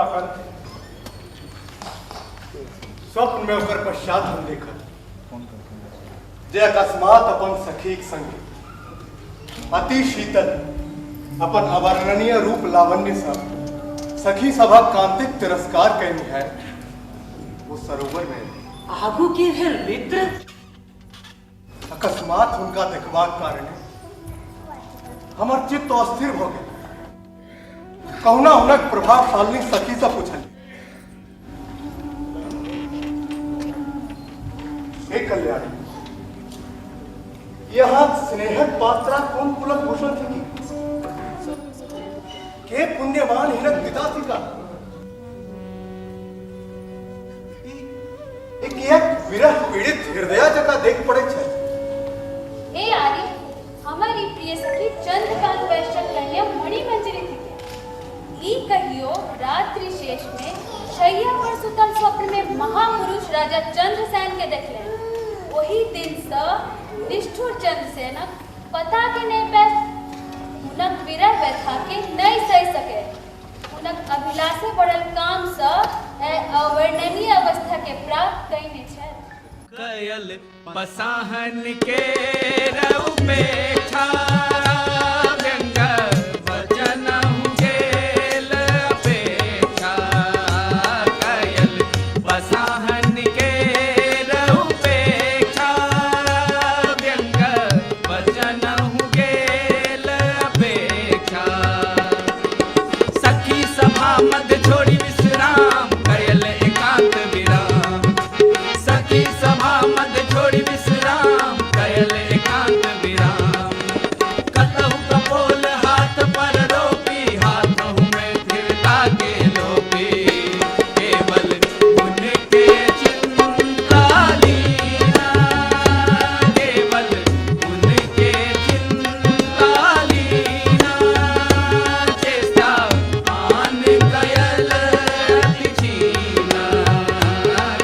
ताकत स्वप्न में ओकर पश्चात हम देखा जे अकस्मात अपन सखीक संग अति शीतल अपन अवर्णनीय रूप लावण्य से सखी सभा कांतिक तिरस्कार कैनी है वो सरोवर में आगू की भेल मित्र अकस्मात उनका देखबाक कारणे हमर चित्त अस्थिर हो गए कहुना हुनक प्रभावशाली सखी से पूछल हे कल्याण यहाँ स्नेहक पात्रा कौन कुलक भूषण थी के पुण्यवान हिनक पिता थी का एक विरह पीड़ित हृदय जका देख पड़े छे हे आर्य हमारी प्रिय सखी चंद्रकांत वैश्य कन्या मणि मंजरी थी ई कहियो रात्रि शेष में शैया पर सुतल स्वप्न में महापुरुष राजा चंद्रसेन के देखले वही दिन से निष्ठुर चंद्रसेनक पता के नहीं पैस उनक विरह व्यथा के नहीं सह सके उनक अभिलाषे बढ़ल काम से अवर्णनीय अवस्था के प्राप्त कईने छे कयल पसाहन के रउपेक्षा व्यंग वचन गेल अपेक्षा कयल पसाहन के रउपेक्षा व्यंग वचन गेल अपेक्षा सखी सभा मध्य छोड़ी विश्राम कयल एकांत विराम सखी सभा मध्य छोड़ी विश्राम कयल एकांत विराम कतहु कपोल हाथ पर रोपी हाथहु में स्थिरता के लोपी केवल उनके चिंता लीना केवल उनके चिंता लीना चेष्टा आन कयल अति छीना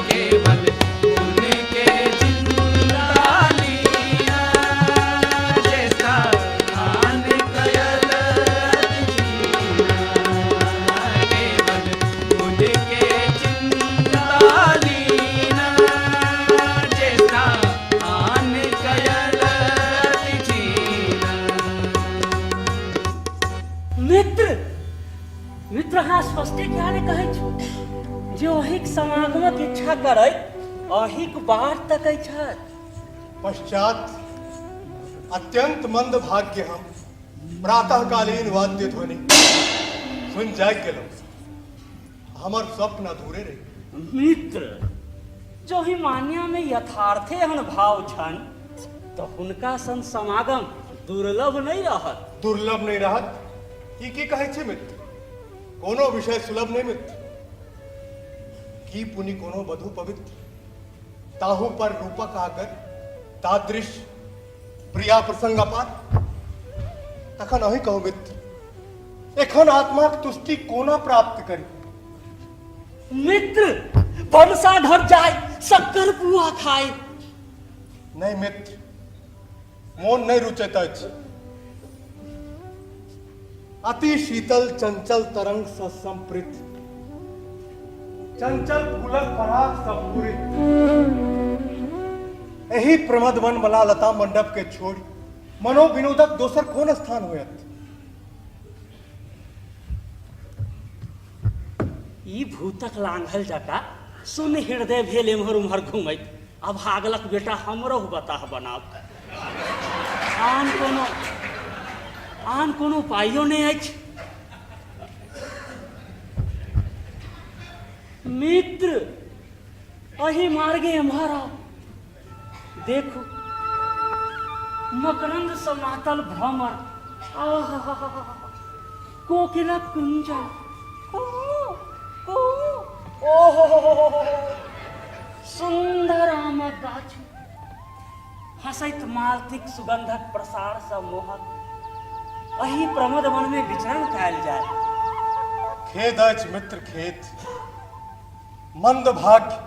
केवल उनके चिंता लीना चेष्टा आन कयल अति छीना केवल उनके चिंता लीना चेष्टा आन कयल अति छीना मित्र मित्र हाँ स्पष्टे क्या ने कहे छु जे अहिक समागमक इच्छा करे अहिक बार तकै छथि पश्चात अत्यंत मंद भाग्य हम प्रातःकालीन वाद्य ध्वनि सुन जाग गेलहुँ हमर स्वप्न अधूरे रही मित्र जो ही मान्या में यथार्थे हन भाव छन तो हुनका सन समागम दुर्लभ नहीं रहत दुर्लभ नहीं रहत ई की कहै छै मित्र कोनो विषय सुलभ नहीं मित्र की पुनि कोनो वधु पवित्र ताहू पर रूपक आकर तादृश प्रिया प्रसंग अपार तखन अही कहू मित्र एखन आत्माक तुष्टि कोना प्राप्त करी मित्र वंशाधर जाय शक्कर पुआ खाए नहीं मित्र मोन नहीं रुचैत अछि अति शीतल चंचल तरंग स संप्रीत चंचल फूलक पराग सब पूरित एही प्रमद वन मला लता मंडप के छोड़ी मनो विनोदक दोसर कोन स्थान होयत ई भूतक लांघल जका सुन हृदय भेल एम्हर उम्हर घूमैत अब भागलक बेटा हमरो बताह बनाओ आन कोनो उपायो नहीं अछि मित्र अही मार्गे एम्हर आओ देखो मकरंद समातल भ्रमर कोकिला कुंजन ओहो सुंदर आमक गाछ हसैत मालतिक सुगंधक प्रसार स मोहक अही प्रमोद वन में विचरण कयल जाय खेद अछि मित्र खेद मंद भाग्य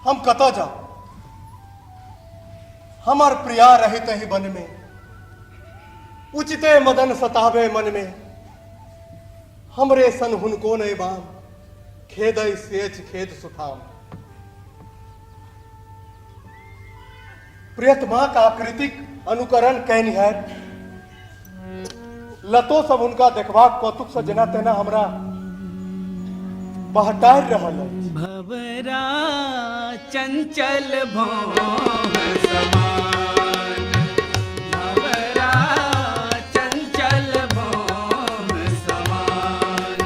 हम कतऽ जाओ हमार प्रिया रहित ही वन में उचिते मदन सतावे मन में हमरे सन हुनको नहीं बाम खेद सेज खेद सुठाम। प्रियतमा का आकृतिक अनुकरण कैनी है। लतो सब उनका देखबाक कौतुक से जना तेना हमरा बहटार रहल अछि। भवरा चंचल भौम समान, भवरा चंचल भौम समान,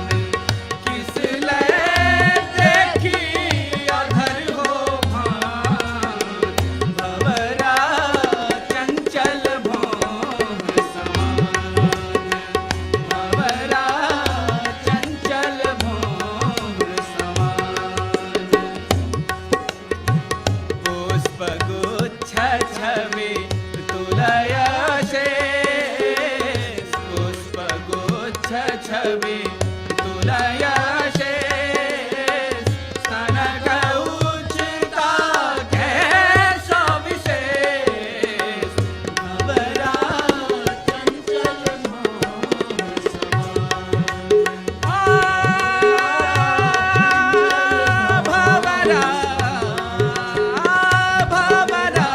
किस लय देखी अधर हो भान, भवरा चंचल भौम समान, भवरा चंचल भौम समान, पुष्पगुच्छ छवि तुलय शेष, पुष्पगुच्छ छवि तुलय शेष, स्तनक उच्चता केश विशेष, भवरा चंचल भौम समान, भवरा भवरा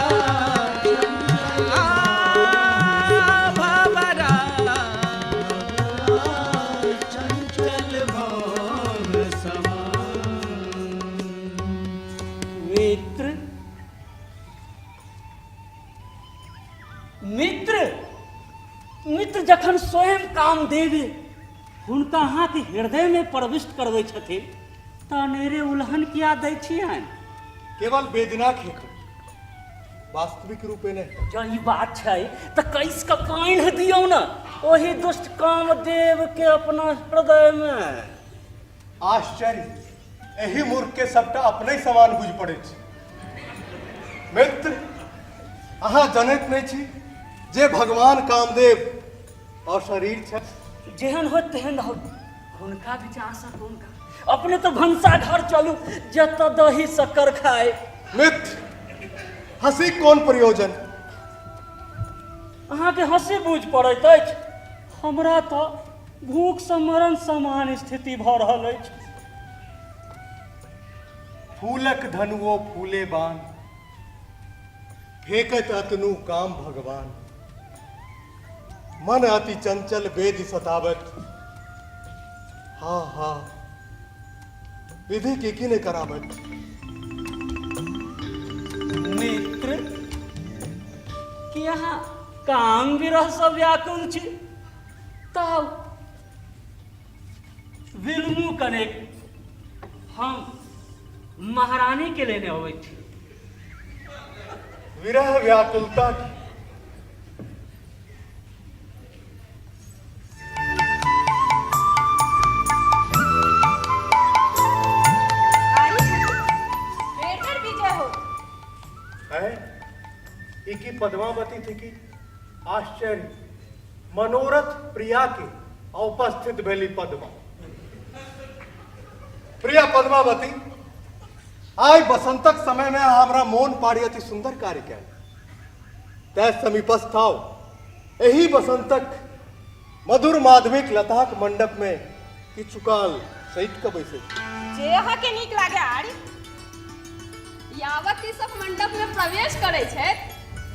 भवरा चंचल भौम समान। मित्र मित्र मित्र जखन स्वयं कामदेव हुनका अहाँके हृदय में प्रविष्ट करबै छथिन तऽ अनेरे उल्हन किया दै छियनि? केवल वेदना हेतु, वास्तविक रूपे नहीं। जँ ई बात छै तऽ कैस कऽ कान्हि दियौ न ओही दुष्ट कामदेव के अपना हृदय में। आश्चर्य, एही मूर्ख के सबटा अपने समान बुझ पड़े छै। मित्र, अहाँ जनैत नहीं छी जे भगवान कामदेव और शरीर छै। जेहन हो तेहन हो, हुनका विचार हुनका अपने तो भनसा घर चलू जतऽ दही शक्कर खाए। मित्र, हंसी कोन प्रयोजन? अहाँके हंसी बुझ पड़ैत अछि, हमरा तऽ भूख से मरण समान स्थिति भऽ रहल अछि। फूलक धनुओ फूले बान, फेंकत अतनु काम भगवान, मन अति चंचल वेद सतावत, हा हा विधि की ने करावत। मित्र, कि यहाँ काम विरह से व्याकुल छी तब विलमू कनेक हम महारानी के लेने अबै छी। विरह व्याकुलता की बेटर विजय हो। है इकी पद्मावती थी कि आश्चर्य, मनोरथ प्रिया के उपस्थित भेली पद्मा। प्रिया पद्मावती, आइ बसंतक समय में हमरा मोन पाड़ी अति सुंदर कार्य कैल। तै समीपस्थ आओ, एही बसंतक मधुर माधविक लताक मंडप में किछु काल सहित क बैसे। जे अहाँ के नीक लागे आरी। यावत ई सब मंडप में प्रवेश करे छै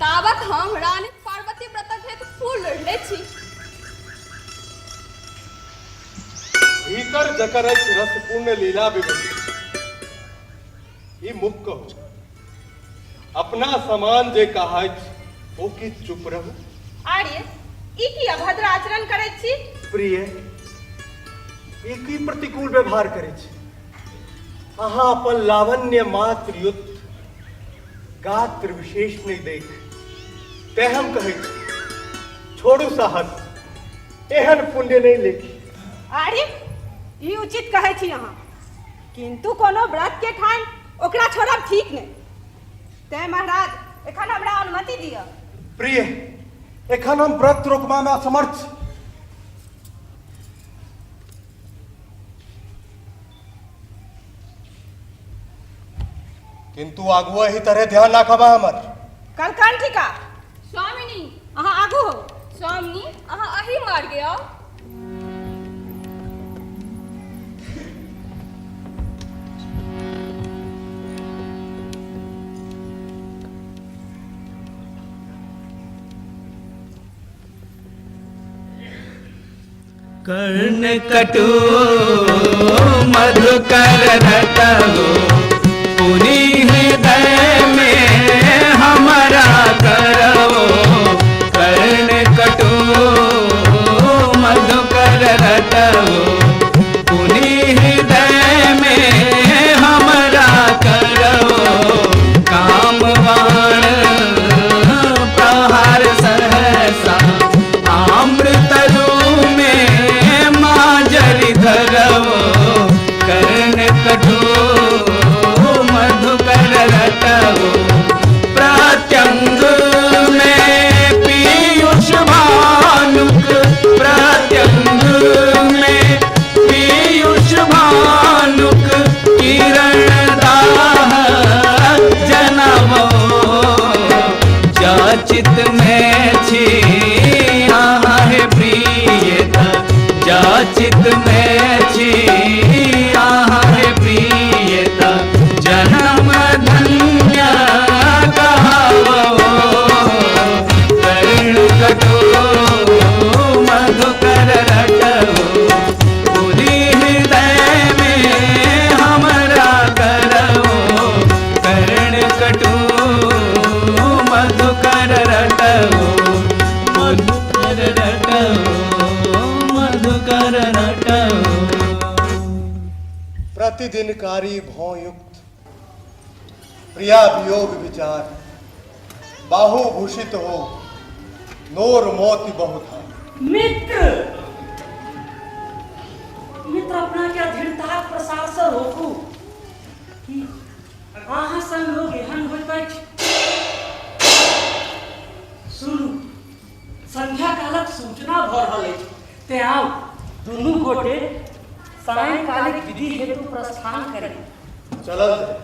तावत हम रानी पार्वती व्रतक हेतु फूल लोढ़ले छी। भीतर जकर अछि रसपूर्ण लीला विभूति, ई मुख कहो। अपना समान जे कहैछ ओ की चुप रहू। आर्य, ई की अभद्र आचरण करे छी? प्रिय, ई की प्रतिकूल व्यवहार करे छी? अहाँ अपन लावण्य मात्र युक्त गात्र विशेष नहीं देख ते हम कहे छी, छोड़ू साहस, एहन पुण्य नहीं लेखी। आर्य, ई उचित कहै छी अहाँ, किंतु कोनो व्रत के ठान ओकरा छोड़ब ठीक नहीं। तै महाराज एखन हमरा अनुमति दिअ। प्रिय, एखन हम व्रत रोकबा में असमर्थ छी। किंतु आगुआ ही तरह ध्यान राखबा हमर। कलकंठिका, स्वामिनी, अहाँ आगू हो। स्वामिनी, अहाँ अही मार्गे आओ। कर्ण कटु मधुकर रटो पुनि हृदय में हमारा करो। कर्ण कटु मधुकर रटो पुनि हृदय में हमारा करो। कामवाण प्रहार सहसा अमृतलु में माजरी धरवो। कर्ण कटु मधुकर रटवो प्रत्यंग में पीयूष भानुक। प्रत्यंग में पीयूष भानुक किरण दाह जनवो। जाचित में छी आहे प्रियता। जाचित में छी आहे प्रियता। जन्म धन्य कहावो। कर्ण कटु मधुकर रटवो पुनि हृदय में हमरा करवो। कर्ण कटु मधुकर रटवो मधुकर रटवो मधुकर रटवो। प्रतिदिनकारी भौयुक्त प्रिया वियोग विचार। बाहुभूषित हो नोर मोती बहुत है। मित्र मित्र अपना क्या दृढ़ता प्रसार से रोकू कि अहाँ संग लोग एहन हो बैठ। सुनू संध्या कालक सूचना भ रहल अछि। ते आउ दुनू गोटे सायंकालिक विधि हेतु प्रस्थान करें। चलल जाए।